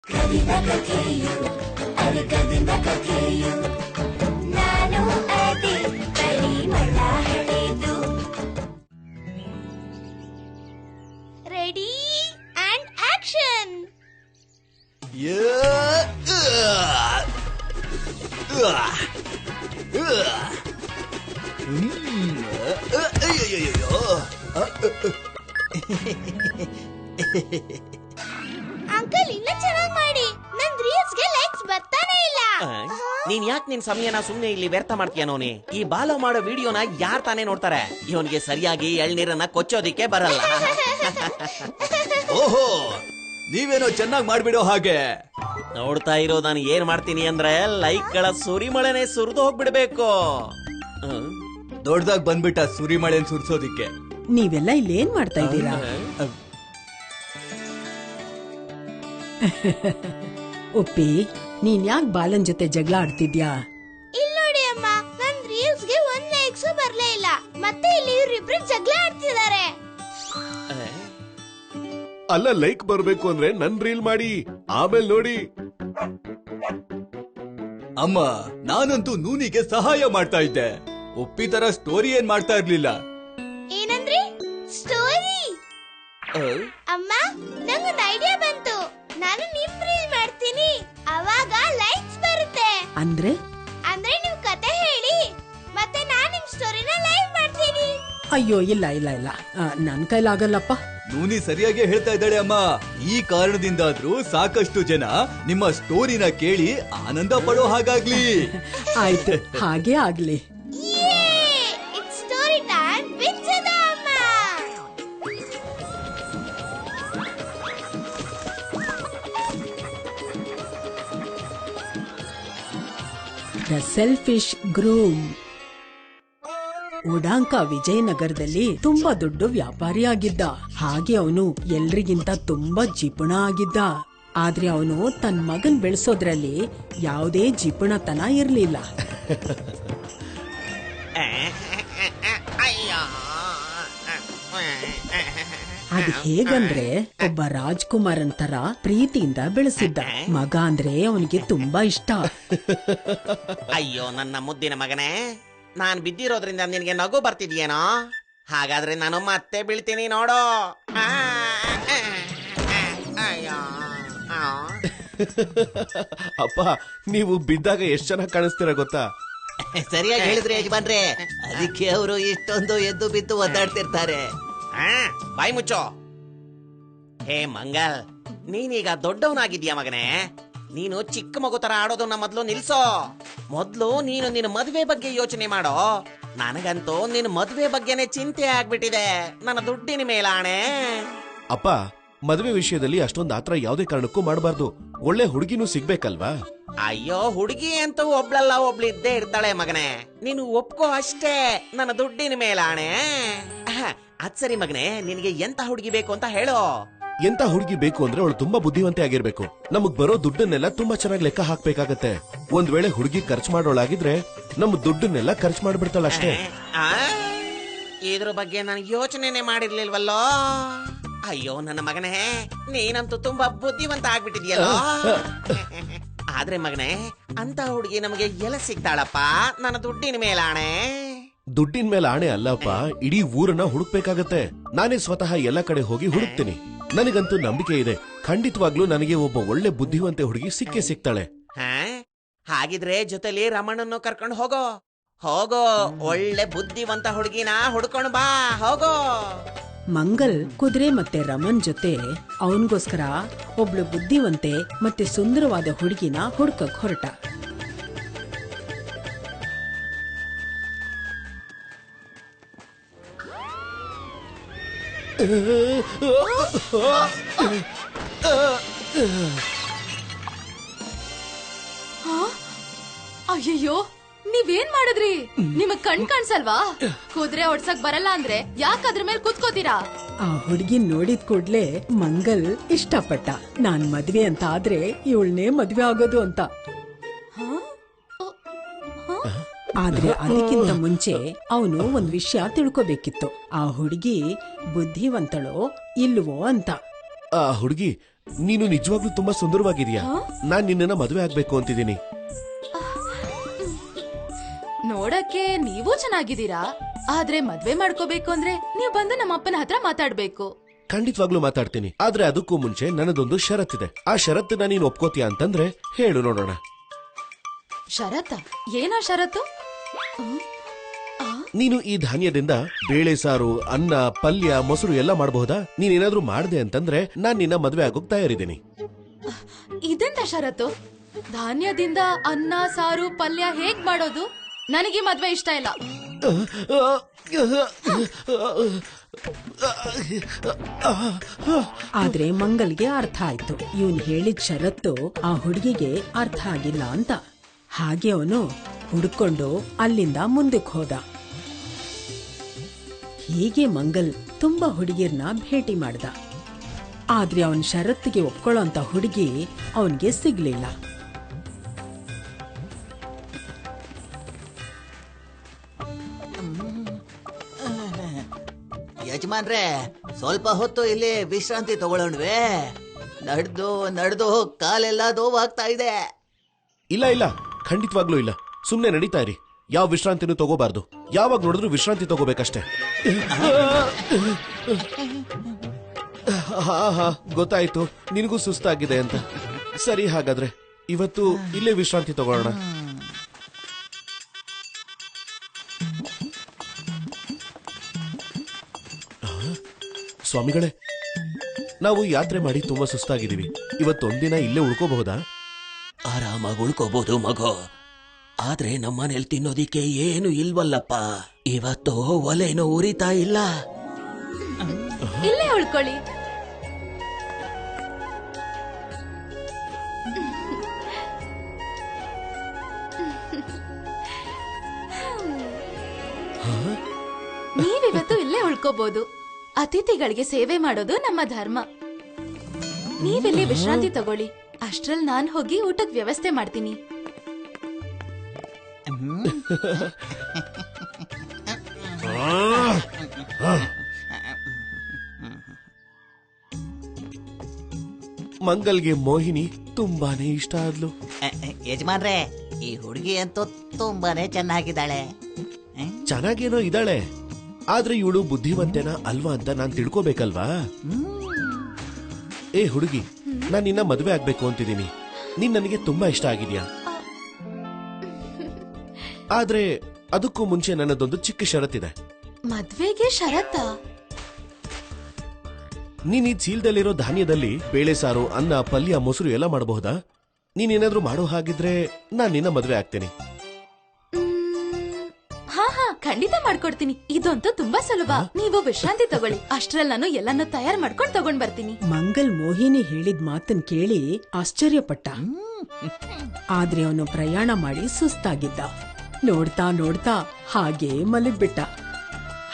ಕವಿದ ಕಥೆಯು ಅರಕದಿಂದ ಕಥೆಯು ನಾನು ಅದೇ ಪರಿಮಳ ಹಳೆದು. Ready and action. ಅಂಕಲ್ ಇನ್ನ ಚೆನ್ನಾಗಿ ಮಾಡಿ. ನನ್ ರೀಲ್ಸ್ಗೆ ಲೈಕ್ಸ್ ಬರ್ತಾನೆ ಇಲ್ಲ. ನೀನ್ ಯಾಕೆ ನಿನ್ ಸಮಯನ ಸುಮ್ನೆ ಇಲ್ಲಿ ವ್ಯರ್ಥ ಮಾಡ್ತೀಯ? ನೋನಿ ಈ ಬಾಲೋ ಮಾಡೋ ವಿಡಿಯೋನ ಯಾರ್ ತಾನೇ ನೋಡ್ತಾರೆ? ಇವನ್ಗೆ ಸರಿಯಾಗಿ ಎಳ್ನೀರನ್ನ ಕೊಚ್ಚೋದಿಕ್ಕೆ ಬರಲ್ಲ. ಓಹೋ, ನೀವೇನೋ ಚೆನ್ನಾಗಿ ಮಾಡ್ಬಿಡೋ ಹಾಗೆ. ನೋಡ್ತಾ ಇರೋ ನಾನು ಏನ್ ಮಾಡ್ತೀನಿ ಅಂದ್ರೆ ಲೈಕ್ ಗಳ ಸುರಿಮಳೆನೆ ಸುರಿದು ಹೋಗ್ಬಿಡ್ಬೇಕು. ದೊಡ್ಡದಾಗ್ ಬಂದ್ಬಿಟ್ಟ ಸುರಿಮಳೆನ್ ಸುರ್ಸೋದಿಕ್ಕೆ. ನೀವೆಲ್ಲ ಇಲ್ಲಿ ಏನ್ ಮಾಡ್ತಾ ಇದ್ದೀರಾ? ಒಪ್ಪಿ, ನೀನ್ ಯಾಕೆ ಬಾಲನ್ ಜೊತೆ ಜಗಳ ಆಡ್ತಿದ್ಯಾ? ಇಲ್ಲಿ ನೋಡಿ ಅಮ್ಮ, ನನ್ ರೀಲ್ಸ್ಗೆ 1 ಲೈಕ್ಸ್ ಬರ್ಲೇ ಇಲ್ಲ. ಮತ್ತೆ ಇಲ್ಲಿ ಇವ್ರಿಬ್ರು ಜಗಳ ಆಡ್ತಿದ್ದಾರೆ. ಅಲ್ಲ, ಲೈಕ್ ಬರ್ಬೇಕು ಅಂದ್ರೆ ನನ್ ರೀಲ್ ಮಾಡಿ ಆಮೇಲೆ ನೋಡಿ. ಅಮ್ಮ, ನಾನಂತೂ ನೂನಿಗೆ ಸಹಾಯ ಮಾಡ್ತಾ ಇದ್ದೆ. ಒಪ್ಪಿ ತರ ಸ್ಟೋರಿ ಏನ್ ಮಾಡ್ತಾ ಇರ್ಲಿಲ್ಲ. ಏನಂದ್ರಿ? ಸ್ಟೋರಿ? ಅಮ್ಮ, ನಂಗೊಂದು ಐಡಿಯಾ ಬಂತು. ನಾನು ನಿಮ್ ರೀಲ್ ಮಾಡ್ತೀನಿ, ಅವಾಗ ಲೈಕ್ಸ್ ಬರುತ್ತೆ. ಅಂದ್ರೆ ನೀವು ಕತೆ ಹೇಳಿ, ಮತ್ತೆ ನಾನ್ ನಿಮ್ ಸ್ಟೋರಿನ ಲೈವ್ ಮಾಡ್ತೀನಿ. ಅಯ್ಯೋ, ಇಲ್ಲ ಇಲ್ಲ ಇಲ್ಲ, ನನ್ ಕೈಲಾಗಲ್ಲಪ್ಪ. ನೂನಿ ಸರಿಯಾಗಿ ಹೇಳ್ತಾ ಇದ್ದಾಳೆ ಅಮ್ಮ. ಈ ಕಾರಣದಿಂದಾದ್ರೂ ಸಾಕಷ್ಟು ಜನ ನಿಮ್ಮ ಸ್ಟೋರಿನ ಕೇಳಿ ಆನಂದ ಪಡೋ ಹಾಗಾಗ್ಲಿ. ಆಯ್ತು, ಹಾಗೆ ಆಗ್ಲಿ. It's story time with Sudhamma. The selfish groom. Udanka ವಿಜಯನಗರದಲ್ಲಿ ತುಂಬಾ ದೊಡ್ಡ ವ್ಯಾಪಾರಿಯಾಗಿದ್ದ. ಹಾಗೆ ಅವನು ಎಲ್ರಿಗಿಂತ ತುಂಬಾ ಜಿಪುಣ ಆಗಿದ್ದ. ಆದ್ರೆ ಅವನು ತನ್ನ ಮಗನ್ ಬೆಳೆಸೋದ್ರಲ್ಲಿ ಯಾವುದೇ ಜಿಪುಣತನ ಇರ್ಲಿಲ್ಲ. ಅದ್ ಹೇಗಂದ್ರೆ ಒಬ್ಬ ರಾಜ್ಕುಮಾರನ್ ತರ ಪ್ರೀತಿಯಿಂದ ಬೆಳೆಸಿದ್ದ. ಮಗ ಅಂದ್ರೆ ಅವನಿಗೆ ತುಂಬಾ ಇಷ್ಟ. ಅಯ್ಯೋ ನನ್ನ ಮುದ್ದಿನ ಮಗನೇ, ನಾನ್ ಬಿದ್ದಿರೋದ್ರಿಂದ ನಿನಗೆ ನಗು ಬರ್ತಿದ್ಯೇನೋ? ಹಾಗಾದ್ರೆ ನಾನು ಮತ್ತೆ ಬೀಳ್ತೀನಿ ನೋಡೋ. ಅಪ್ಪ, ನೀವು ಬಿದ್ದಾಗ ಎಷ್ಟ್ ಚೆನ್ನಾಗಿ ಕಾಣಿಸ್ತೀರ ಗೊತ್ತಾ? ಸರಿಯಾಗಿ ಹೇಳಿದ್ರೆ ಯಜಮಾನ್ರೆ, ಅದಕ್ಕೆ ಅವರು ಇಷ್ಟೊಂದು ಎದ್ದು ಬಿದ್ದು ಒದ್ದಾಡ್ತಿರ್ತಾರೆ. ಬಾಯ್ ಮುಚ್ಚೋ. ಹೇ ಮಂಗಲ್, ನೀನೀಗ ದೊಡ್ಡವನಾಗಿದ್ಯಾ ಮಗನೇ? ನೀನು ಚಿಕ್ಕ ಮಗು ತರ ಆಡೋದನ್ನ ಮೊದ್ಲು ನಿಲ್ಸೋ. ಮೊದ್ಲು ನೀನು ನಿನ್ನ ಮದ್ವೆ ಬಗ್ಗೆ ಯೋಚನೆ ಮಾಡೋ. ನನಗಂತೂ ನಿನ್ನ ಮದ್ವೆ ಬಗ್ಗೆನೆ ಚಿಂತೆ ಆಗ್ಬಿಟ್ಟಿದೆ. ನನ್ನ ದುಡ್ಡಿನ ಮೇಲಾಣೆ. ಅಪ್ಪ, ಮದುವೆ ವಿಷಯದಲ್ಲಿ ಅಷ್ಟೊಂದು ಆತರ ಯಾವುದೇ ಕಾರಣಕ್ಕೂ ಮಾಡಬಾರ್ದು. ಒಳ್ಳೆ ಹುಡುಗಿನೂ ಸಿಗ್ಬೇಕಲ್ವಾ? ಅಯ್ಯೋ, ಹುಡುಗಿ ಅಂತೂ ಒಬ್ಳಲ್ಲ ಒಬ್ಳು ಇದ್ದೇ ಇರ್ತಾಳೆ ಮಗನೇ. ನೀನು ಒಪ್ಕೋ ಅಷ್ಟೇ, ನನ್ನ ದುಡ್ಡಿನ ಮೇಲಾಣೆ. ಅದ್ ಸರಿ ಮಗನೇ, ನಿನಗೆ ಎಂತ ಹುಡುಗಿ ಬೇಕು ಅಂತ ಹೇಳೋ. ಎಂತ ಹುಡುಗಿ ಬೇಕು ಅಂದ್ರೆ ಅವಳು ತುಂಬಾ ಬುದ್ಧಿವಂತೆ ಆಗಿರ್ಬೇಕು. ನಮಗ್ ಬರೋ ದುಡ್ಡನ್ನೆಲ್ಲ ತುಂಬಾ ಚೆನ್ನಾಗಿ ಲೆಕ್ಕ ಹಾಕ್ಬೇಕಾಗತ್ತೆ. ಒಂದ್ ವೇಳೆ ಹುಡುಗಿ ಖರ್ಚು ಮಾಡೋಳಾಗಿದ್ರೆ ನಮ್ಮ ದುಡ್ಡನ್ನೆಲ್ಲ ಖರ್ಚು ಮಾಡ್ಬಿಡ್ತಾಳ ಅಷ್ಟೇ. ಇದ್ರ ಬಗ್ಗೆ ನಾನು ಯೋಚನೆನೆ ಮಾಡಿರ್ಲಿಲ್ವಲ್ಲೋ. ಅಯ್ಯೋ ನನ್ನ ಮಗನೇ, ನೀನಂತೂ ತುಂಬಾ ಬುದ್ಧಿವಂತ ಆಗ್ಬಿಟ್ಟಿದ್ಯಲ್ಲೋ. ಆದ್ರೆ ಮಗನೇ, ಅಂತ ಹುಡುಗಿ ನಮಗೆ ಎಲ್ಲ ಸಿಗ್ತಾಳಪ್ಪ? ನನ್ನ ದುಡ್ಡಿನ ಮೇಲಾಣೆ. ದುಡ್ಡಿನ ಮೇಲೆ ಆಣೆ ಅಲ್ಲಪ್ಪ, ಇಡೀ ಊರನ್ನ ಹುಡುಕ್ಬೇಕಾಗತ್ತೆ. ನಾನೇ ಸ್ವತಃ ಎಲ್ಲ ಕಡೆ ಹೋಗಿ ಹುಡುಕ್ತೀನಿ. ನನಗಂತೂ ನಂಬಿಕೆ ಇದೆ, ಖಂಡಿತವಾಗ್ಲೂ ನನಗೆ ಒಬ್ಬ ಒಳ್ಳೆ ಬುದ್ಧಿವಂತೆ ಹುಡುಗಿ ಸಿಕ್ಕೇ ಸಿಗ್ತಾಳೆ. ಹಾಗಿದ್ರೆ ಜೊತೆಲಿ ರಮಣನ್ನು ಕರ್ಕೊಂಡು ಹೋಗೋ. ಹೋಗೋ, ಒಳ್ಳೆ ಬುದ್ಧಿವಂತ ಹುಡುಗಿನ ಹುಡ್ಕೊಂಡು ಬಾ, ಹೋಗೋ. ಮಂಗಲ್ ಕುದುರೆ ಮತ್ತೆ ರಮನ್ ಜೊತೆ ಅವನಿಗೋಸ್ಕರ ಒಬ್ಳು ಬುದ್ಧಿವಂತೆ ಮತ್ತೆ ಸುಂದರವಾದ ಹುಡುಗಿನ ಹುಡ್ಕಕ್ ಹೊರಟ. ಅಯ್ಯಯ್ಯೋ, ನೀವೇನ್ ಮಾಡಿದ್ರಿ? ನಿಮಗ್ ಕಣ್ ಕಾಣ್ಸಲ್ವಾ? ಕುದುರೆ ಓಡ್ಸಕ್ ಬರಲ್ಲ ಅಂದ್ರೆ ಯಾಕೆ ಅದ್ರ ಮೇಲೆ ಕೂತ್ಕೋತೀರಾ? ಆ ಹುಡುಗಿ ನೋಡಿದ ಕೂಡ್ಲೆ ಮಂಗಲ್ ಇಷ್ಟಪಟ್ಟ. ನಾನ್ ಮದ್ವೆ ಅಂತ ಆದ್ರೆ ಇವಳನ್ನೇ ಮದ್ವೆ ಆಗೋದು ಅಂತ. ಆದ್ರೆ ಅದಕ್ಕಿಂತ ಮುಂಚೆ ಅವನು ಒಂದ್ ವಿಷಯ ತಿಳ್ಕೋಬೇಕಿತ್ತು. ಆ ಹುಡುಗಿ ಬುದ್ಧಿವಂತಳೋ ಇಲ್ವೋ ಅಂತ. ಆ ಹುಡುಗಿ ನೀನು ನಿಜವಾಗ್ಲೂ ತುಂಬಾ ಸುಂದರವಾಗಿದ್ಯಾ. ನಾನ್ ನಿನ್ನನ್ನ ಮದುವೆ ಆಗ್ಬೇಕು ಅಂತಿದ್ದೀನಿ. ನೋಡಕ್ಕೆ ನೀವು ಚೆನ್ನಾಗಿದ್ದೀರಾ, ಆದ್ರೆ ಮದ್ವೆ ಮಾಡ್ಕೋಬೇಕು ಅಂದ್ರೆ ನೀವು ಬಂದು ನಮ್ಮ ಅಪ್ಪನ ಹತ್ರ ಮಾತಾಡ್ಬೇಕು. ಖಂಡಿತವಾಗ್ಲೂ ಮಾತಾಡ್ತೀನಿ, ಆದ್ರೆ ಅದಕ್ಕೂ ಮುಂಚೆ ನನ್ನದೊಂದು ಷರತ್ತಿದೆ. ಆ ಷರತ್ತನ್ನ ನೀನು ಒಪ್ಕೋತೀಯ ಅಂತಂದ್ರೆ ಹೇಳು ನೋಡೋಣ. ಷರತ್ತ? ಏನೋ ಷರತ್ತು? ನೀನು ಈ ಧಾನ್ಯದಿಂದ ಬೇಳೆ ಸಾರು, ಅನ್ನ, ಪಲ್ಯ, ಮೊಸರು ಎಲ್ಲ ಮಾಡಬಹುದಾ? ನೀನೇನಾದ್ರೂ ಮಾಡ್ದೆ ಅಂತಂದ್ರೆ ನಾನ್ ನಿನ್ನ ಮದ್ವೆ ಆಗೋಕ್ ತಯಾರಿದ್ದೀನಿ. ಇದೆಂತ ಷರತ್ತು? ಧಾನ್ಯದಿಂದ ಅನ್ನ, ಸಾರು, ಪಲ್ಯ ಹೇಗ್ ಮಾಡೋದು? ನನಗೆ ಮದ್ವೆ ಇಷ್ಟ ಇಲ್ಲ. ಆದ್ರೆ ಮಂಗಲ್ಗೆ ಅರ್ಥ ಆಯ್ತು. ಇವನ್ ಹೇಳಿದ ಷರತ್ತು ಆ ಹುಡುಗಿಗೆ ಅರ್ಥ ಆಗಿಲ್ಲ ಅಂತ. ಹಾಗೆ ಅವನು ಹುಡ್ಕೊಂಡು ಅಲ್ಲಿಂದ ಮುಂದಕ್ಕೆ ಹೋದ. ಹೀಗೆ ಮಂಗಲ್ ತುಂಬಾ ಹುಡುಗಿಯರ್ನ ಭೇಟಿ ಮಾಡ್ದ. ಆದ್ರೆ ಅವನ್ ಷರತ್ತಿಗೆ ಒಪ್ಕೊಳ್ಳೋಂತ ಹುಡುಗಿ ಅವನ್ಗೆ ಸಿಗ್ಲಿಲ್ಲ. ಯಜಮಾನ್ರೆ, ಸ್ವಲ್ಪ ಹೊತ್ತು ಇಲ್ಲಿ ವಿಶ್ರಾಂತಿ ತಗೊಳ್ಳೋಣ್ವೇ? ನಡೆದು ಕಾಲೆಲ್ಲ ನೋವಾಗ್ತಾ ಇದೆ. ಇಲ್ಲ ಇಲ್ಲ, ಖಂಡಿತವಾಗ್ಲೂ ಇಲ್ಲ. ಸುಮ್ನೆ ನಡೀತಾ ಇರಿ. ಯಾವ ವಿಶ್ರಾಂತಿನೂ ತಗೋಬಾರ್ದು. ಯಾವಾಗ ನೋಡಿದ್ರು ವಿಶ್ರಾಂತಿ ತಗೋಬೇಕಷ್ಟೇ. ಹಾ, ಗೊತ್ತಾಯ್ತು, ನಿನಗೂ ಸುಸ್ತಾಗಿದೆ ಅಂತ. ಸರಿ, ಹಾಗಾದ್ರೆ ಇವತ್ತು ಇಲ್ಲೇ ವಿಶ್ರಾಂತಿ ತಗೊಳ್ಳೋಣ. ಸ್ವಾಮಿಗಳೇ, ನಾವು ಯಾತ್ರೆ ಮಾಡಿ ತುಂಬಾ ಸುಸ್ತಾಗಿದ್ದೀವಿ. ಇವತ್ತೊಂದಿನ ಇಲ್ಲೇ ಉಳ್ಕೋಬಹುದಾ? ಆರಾಮಾಗಿ ಉಳ್ಕೋಬಹುದು ಮಗು, ಆದ್ರೆ ನಮ್ಮನೇಲಿ ತಿನ್ನೋದಿಕ್ಕೆ ಏನು ಇಲ್ವಲ್ಲಪ್ಪ. ಇವತ್ತು ಒಲೆನೂ ಉರಿತಾ ಇಲ್ಲ. ಇಲ್ಲೇ ಉಳ್ಕೊಳ್ಳಿ. ನೀವಿವತ್ತು ಇಲ್ಲೇ ಉಳ್ಕೋಬಹುದು. ಅತಿಥಿಗಳಿಗೆ ಸೇವೆ ಮಾಡೋದು ನಮ್ಮ ಧರ್ಮ. ನೀವಿಲ್ಲಿ ವಿಶ್ರಾಂತಿ ತಗೊಳ್ಳಿ. ಅಷ್ಟ್ರಲ್ಲಿ ನಾನ್ ಹೋಗಿ ಊಟಕ್ಕೆ ವ್ಯವಸ್ಥೆ ಮಾಡ್ತೀನಿ. ಮಂಗಲ್ಗೆ ಮೋಹಿನಿ ತುಂಬಾನೇ ಇಷ್ಟ ಆದ್ಲು. ಯಜಮಾನ್ರೆ, ಈ ಹುಡುಗಿ ಅಂತೂ ತುಂಬಾನೇ ಚೆನ್ನಾಗಿದ್ದಾಳೆ. ಚೆನ್ನಾಗೇನೋ ಇದ್ದಾಳೆ, ಆದ್ರೆ ಇವಳು ಬುದ್ಧಿವಂತೆನಾ ಅಲ್ವಾ ಅಂತ ನಾನ್ ತಿಳ್ಕೋಬೇಕಲ್ವಾ? ಏ ಹುಡುಗಿ, ನಾನ್ ನಿನ್ನ ಮದುವೆ ಆಗ್ಬೇಕು ಅಂತಿದ್ದೀನಿ. ನೀನ್ ನನಗೆ ತುಂಬಾ ಇಷ್ಟ ಆಗಿದ್ಯಾ. ಆದ್ರೆ ಅದಕ್ಕೂ ಮುಂಚೆ ನನ್ನದೊಂದು ಚಿಕ್ಕ ಷರತ್ತಿದೆ. ಮದ್ವೆಗೆ ಷರತ್ತ? ನೀನ್ ಈ ಚೀಲದಲ್ಲಿರೋ ಧಾನ್ಯದಲ್ಲಿ ಬೇಳೆ ಸಾರು, ಅನ್ನ, ಪಲ್ಯ, ಮೊಸರು ಎಲ್ಲ ಮಾಡಬಹುದಾ? ನೀನೇನಾದ್ರೂ ಮಾಡೋ ಹಾಗಿದ್ರೆ ನಾನ್ ನಿನ್ನ ಮದುವೆ ಆಗ್ತೇನೆ. ಹಾ, ಖಂಡಿತ ಮಾಡ್ಕೊಡ್ತೀನಿ. ಇದಂತೂ ತುಂಬಾ ಸುಲಭ. ನೀವು ವಿಶ್ರಾಂತಿ ತಗೊಳ್ಳಿ. ಅಷ್ಟ್ರಲ್ಲಿ ನಾನು ಎಲ್ಲಾನು ತಯಾರು ಮಾಡ್ಕೊಂಡು ತಗೊಂಡ್ ಬರ್ತೀನಿ. ಮಂಗಲ್ ಮೋಹಿನಿ ಹೇಳಿದ ಮಾತನ್ ಕೇಳಿ ಆಶ್ಚರ್ಯಪಟ್ಟ. ಆದ್ರೆ ಅವನು ಪ್ರಯಾಣ ಮಾಡಿ ಸುಸ್ತಾಗಿದ್ದ. ನೋಡ್ತಾ ನೋಡ್ತಾ ಹಾಗೆ ಮಲಗ್ಬಿಟ್ಟ.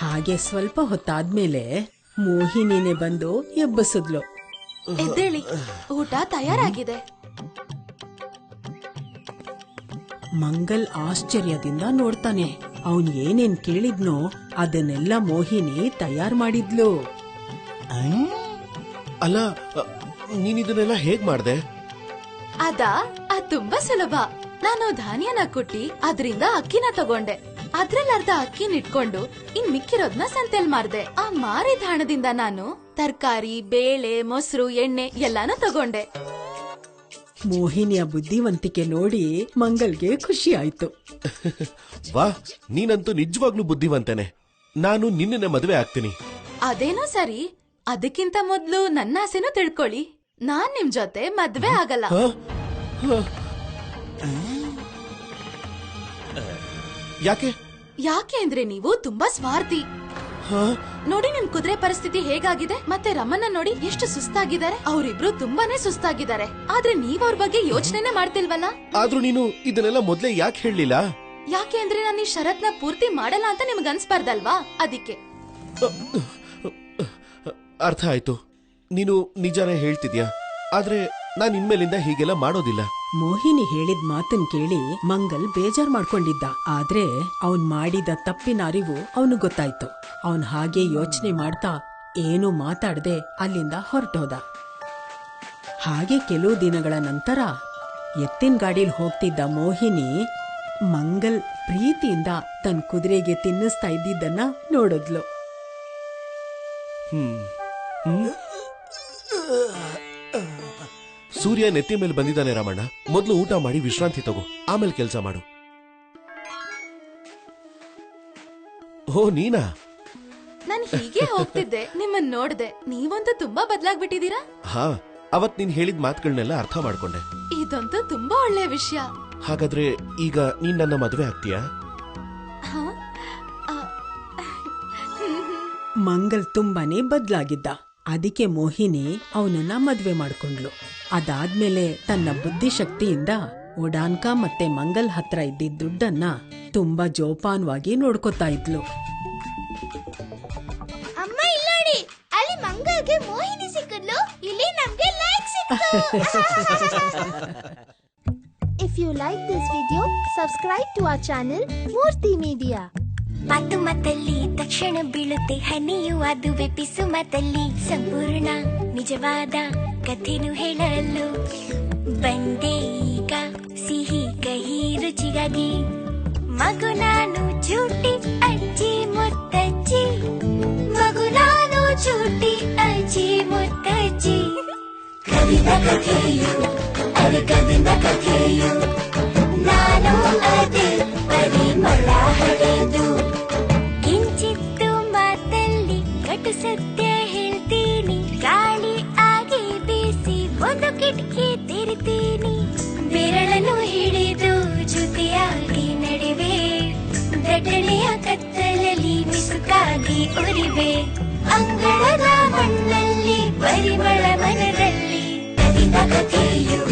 ಹಾಗೆ ಸ್ವಲ್ಪ ಹೊತ್ತಾದ್ಮೇಲೆ ಮೋಹಿನಿನೇ ಬಂದು ಎಬ್ಬಸಿದ್ಲು. ಎದ್ದೇಳಿ, ಊಟ ತಯಾರಾಗಿದೆ. ಮಂಗಲ್ ಆಶ್ಚರ್ಯದಿಂದ ನೋಡ್ತಾನೆ. ಅವನ್ ಏನೇನ್ ಕೇಳಿದ್ನೋ ಅದನ್ನೆಲ್ಲ ಮೋಹಿನಿ ತಯಾರ್ ಮಾಡಿದ್ಲು. ಅಲ್ಲ, ನೀನಿದನ್ನೆಲ್ಲ ಹೇಗ್ ಮಾಡ್ದೆ? ಅದ್ ತುಂಬಾ ಸುಲಭ. ನಾನು ಧಾನ್ಯನ ಕುಟ್ಟಿ ಅದರಿಂದ ಅಕ್ಕಿನ ತಗೊಂಡೆ. ಅದ್ರಲ್ಲಿ ಅರ್ಧ ಅಕ್ಕಿನ ಇಟ್ಕೊಂಡು ಇನ್ ಮಿಕ್ಕಿರೋದ್ನ ಸಂತೆಲ್ ಮಾರ್ದೆ. ಆ ಮಾರಿದ ಹಣದಿಂದ ನಾನು ತರಕಾರಿ, ಬೇಳೆ, ಮೊಸರು, ಎಣ್ಣೆ ಎಲ್ಲಾನು ತಗೊಂಡೆ. ಮೋಹಿನಿಯ ಬುದ್ಧಿವಂತಿಕೆ ನೋಡಿ ಮಂಗಲ್ಗೆ ಖುಷಿ ಆಯ್ತು. ವಾ, ನೀನಂತೂ ನಿಜವಾಗ್ಲೂ ಬುದ್ಧಿವಂತನೆ. ನಾನು ನಿನ್ನನ್ನ ಮದುವೆ ಆಗ್ತೀನಿ. ಅದೇನೋ ಸರಿ. ಅದಕ್ಕಿಂತ ಮೊದ್ಲು ನನ್ನ ಆಸೆನೂ ತಿಳ್ಕೊಳ್ಳಿ. ನಾನ್ ನಿಮ್ ಜೊತೆ ಮದ್ವೆ ಆಗಲ್ಲ. ಯಾಕೆ? ಯಾಕೆ ಅಂದ್ರೆ ನೀವು ತುಂಬಾ ಸ್ವಾರ್ಥಿ. ನೋಡಿ ನಿಮ್ ಕುದುರೆ ಪರಿಸ್ಥಿತಿ ಹೇಗಾಗಿದೆ. ಮತ್ತೆ ರಮನ್ನ ನೋಡಿ ಎಷ್ಟು ಸುಸ್ತಾಗಿದ್ದಾರೆ. ಅವರಿಬ್ರು ತುಂಬಾನೇ ಸುಸ್ತಾಗಿದ್ದಾರೆ. ಆದ್ರೆ ನೀವ್ ಅವ್ರ ಬಗ್ಗೆ ಯೋಚನೆನೇ ಮಾಡ್ತಿಲ್ವಲ್ಲ. ಆದ್ರೂ ನೀನು ಇದನ್ನೆಲ್ಲ ಮೊದ್ಲೇ ಯಾಕೆ ಹೇಳಲಿಲ್ಲ? ಯಾಕೆ ಅಂದ್ರೆ ನಾನು ಈ ಷರತ್ನ ಪೂರ್ತಿ ಮಾಡಲ್ಲ ಅಂತ ನಿಮ್ಗೆ ಅನ್ಸ್ಬಾರ್ದಲ್ವಾ, ಅದಕ್ಕೆ. ಅರ್ಥ ಆಯ್ತು. ನೀನು ನಿಜಾನೇ ಹೇಳ್ತಿದ್ಯಾ. ಆದ್ರೆ ನಾನ್ ಇನ್ಮೇಲಿಂದ ಹೀಗೆಲ್ಲ ಮಾಡೋದಿಲ್ಲ. ಮೋಹಿನಿ ಹೇಳಿದ ಮಾತನ್ ಕೇಳಿ ಮಂಗಲ್ ಬೇಜಾರ್ ಮಾಡ್ಕೊಂಡಿದ್ದ. ಆದ್ರೆ ಅವನ್ ಮಾಡಿದ ತಪ್ಪಿನ ಅರಿವು ಅವನು ಗೊತ್ತಾಯ್ತು. ಅವನ್ ಹಾಗೆ ಯೋಚನೆ ಮಾಡ್ತಾ ಏನು ಮಾತಾಡದೆ ಅಲ್ಲಿಂದ ಹೊರಟೋದ. ಹಾಗೆ ಕೆಲವು ದಿನಗಳ ನಂತರ ಎತ್ತಿನ ಗಾಡಿಲಿ ಹೋಗ್ತಿದ್ದ ಮೋಹಿನಿ ಮಂಗಲ್ ಪ್ರೀತಿಯಿಂದ ತನ್ನ ಕುದುರೆಗೆ ತಿನ್ನಿಸ್ತಾ ಇದ್ದಿದ್ದನ್ನ ನೋಡಿದ್ಲು. ಸೂರ್ಯ ನೆತ್ತಿ ಮೇಲೆ ಬಂದಿದ್ದಾನೆ ರಾಮಣ್ಣ. ಮೊದ್ಲು ಊಟ ಮಾಡಿ ವಿಶ್ರಾಂತಿ ತಗೋ, ಆಮೇಲೆ ಕೆಲಸ ಮಾಡು. ಓ ನೀನಾ? ನಾನು ಹೀಗೆ ಹೋಗ್ತಿದ್ದೆ, ನಿಮ್ಮನ್ನ ನೋಡ್ದೆ. ನೀವಂತೂ ತುಂಬಾ ಬದಲಾಗ್ಬಿಟ್ಟಿದೀರಾ. ಹಾ, ಅವತ್ ನೀನ್ ಹೇಳಿದ ಮಾತುಗಳನ್ನೆಲ್ಲ ಅರ್ಥ ಮಾಡ್ಕೊಂಡೆ. ಇದಂತೂ ತುಂಬಾ ಒಳ್ಳೆ ವಿಷಯ. ಹಾಗಾದ್ರೆ ಈಗ ನೀನ್ ನನ್ನ ಮದುವೆ ಆಗ್ತೀಯಾ? ಮಂಗಲ್ ತುಂಬಾನೇ ಬದ್ಲಾಗಿದ್ದ. ಅದಕ್ಕೆ ಮೋಹಿನಿ ಅವನನ್ನ ಮದ್ವೆ ಮಾಡ್ಕೊಂಡ್ಲು. ಅದಾದ್ಮೇಲೆ ತನ್ನ ಬುದ್ಧಿಶಕ್ತಿಯಿಂದ ಒಡಾನ್ಕ ಮತ್ತೆ ಮಂಗಲ್ ಹತ್ರ ಇದ್ದಿದ್ದ ದುಡ್ಡನ್ನ ತುಂಬಾ ಜೋಪಾನವಾಗಿ ನೋಡ್ಕೊತಾ ಇದ್ಲು. ಅಮ್ಮ ಇಲ್ಲೋಡಿ, ಅಲ್ಲಿ ಮಂಗಲ್ಗೆ ಮೋಹಿನಿ ಸಿಕ್ಕಿದ್ಲು, ಇಲ್ಲಿ ನಮ್ಗೆ ಲೈಕ್ ಸಿಕ್ತು. If you like this video, subscribe to our channel Murthy Media. ಮಾತು ಮಾತಲ್ಲಿ ತಕ್ಷಣ ಬೀಳುತ್ತೆ ಹನಿಯು, ಅದುವೆ ಪಿಸು ಮಾತಲ್ಲಿ ಸಂಪೂರ್ಣ ನಿಜವಾದ ಕಥೆನು ಹೇಳಲು ಬಂದೆ ಈಗ ಸಿಹಿ ಕಹಿ ರುಚಿಗಾಗಿ. ಮಗು ನಾನು ಚೂಟಿ ಅಜ್ಜಿ ಮುತ್ತಜ್ಜಿ, ಮಗು ನಾನು ಚೂಟಿ ಅಜ್ಜಿ ಮುತ್ತಜ್ಜಿ. ಕವಿದ ಕಥೆಯು ಅರೆ ಕವಿದ ಕಥೆಯು, ನಾನು ಅದೇ ಪರಿಮಳ ಹಳೆದು. ಕಿಂಚಿತ್ತು ಮಾತಲ್ಲಿ ಕಟು ಸತ್ಯ ಹೇಳ್ತೀನಿ, ಗಾಳಿ ಆಗಿ ಬೀಸಿ ಒಂದು ಕಿಟಕಿ ತೆರಿತೀನಿ. ಬೆರಳನ್ನು ಹಿಡಿದು ಜೊತೆಯಾಗಿ ನಡೆವೆ, ದಟ್ಟಣೆಯ ಕತ್ತಲಲ್ಲಿ ಮಿಸುಕಾಗಿ ಉರಿವೆ. ಅಂಗಳದ ಮಣ್ಣಲ್ಲಿ ಪರಿಮಳ ಮನದಲ್ಲಿ ಕವಿದ ಕಥೆಯು.